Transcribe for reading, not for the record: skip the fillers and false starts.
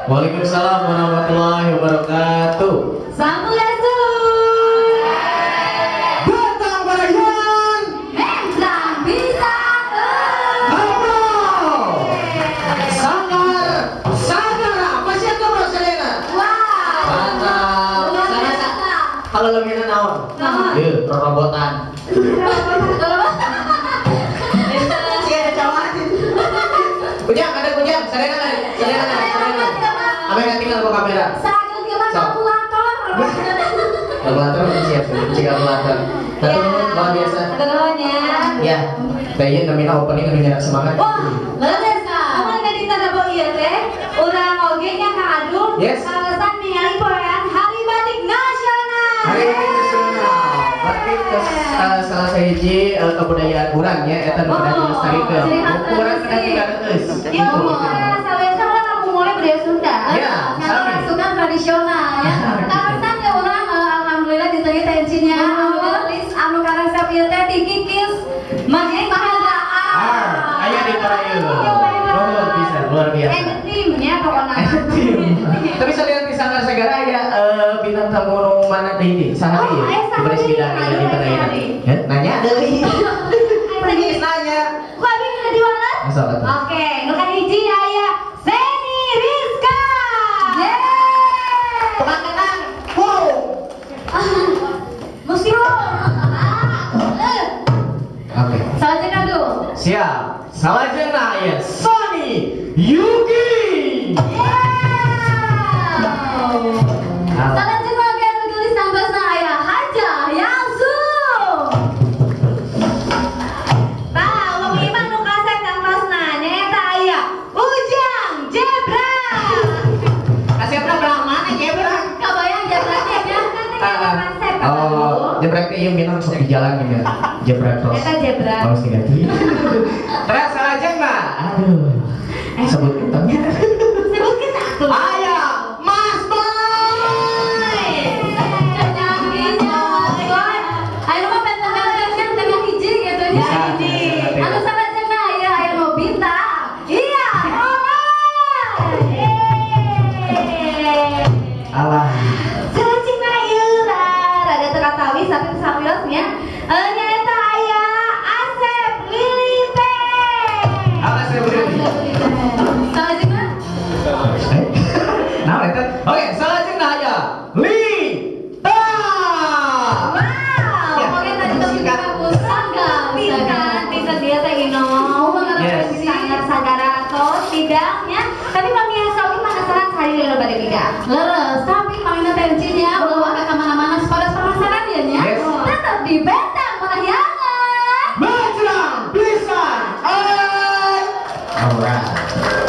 Waalaikumsalam warahmatullahi wabarakatuh. Sampurasun. Datang barayan. Menjang bisa. Halo. Sangar apa sih itu bro Selena? Wow. Mantap. Kalau lebih naon? Yuk, robotan. Kujang, ada kujang. Selena. Apa yang tinggal ke kamera? Sakit gimana kalkulator? Kalkulator siap, kunci kalkulator. Satu luar biasa. Keduanya. Ya, kayaknya namanya opening namanya semangat. Wah, leres kah? Aman kan di tanah bau iya teh? Urang oge nya kadung. Yes. Kalesan ningali poean Hari Batik Nasional. Hari ini nasional. Batik salah sahiji kebudayaan urang ya, eta nu kudu dilestarikan. Urang kena digadeus. Ya Allah, sawesa urang aku mulai budaya Sunda. Ya, Orang suka tradisional ya. Kalesan ya urang alhamdulillah ditanya tensinya. Anu karang sapieu teh dikikis. Mangga mahargaan. Aya di Parayu. Oh, bisa luar biasa. Timnya pokoknya. Tapi saya di Sanggar Segara ya bintang tamu nu mana teh ini? Sahari ya. Diberi bidang di Parayu. Ya, nanya deui. Pergi nanya. Kok abi kena diwales? Masuk atuh. Oke, nu ka hiji aya Seni Rizka. Tukang kenang. Wow. Mesti Oke. Saja kado. Siap. Salajengna ya Sony Yuki. Salah juga yang tulis nambah saya Haja Yangsu. Tahu mengiman nu kasep nambahna nyata aya Ujang Jebra. Kasih berapa mana Jebra? Kabayang Jebranya kan kasep. Oh, Jebra itu yang minang sok di jalan gitu. Jebra cross. Eta Jebra. Harus diganti. Terus salajengna. Aduh. Sebut kita. Sebut kita tuh. Aya Mas Boy. Ayo mah pengen kan tengah hiji gitu nya hiji. Anu salajengna aya aya Nobita. Iya, Mama. Alah. Salajengna ieu rada teu katawi tapi sawiosnya. Nyaeta aya Asep Lilite. Alah saya beri. Salajengna Nah, itu. Oke, salajengna aya Lita. wow, pokoknya tadi tuh kita bagus bisa dia teh ino Yes. mengerti sangat sagara atau tidaknya tapi pemirsa ini penasaran hari ini balik tiga leres tapi mainnya tensinya belum ada kemana-mana pada penasaran ya nya Yes. tetap di Bentang Parahyangan Bajrang Pisan. Alright.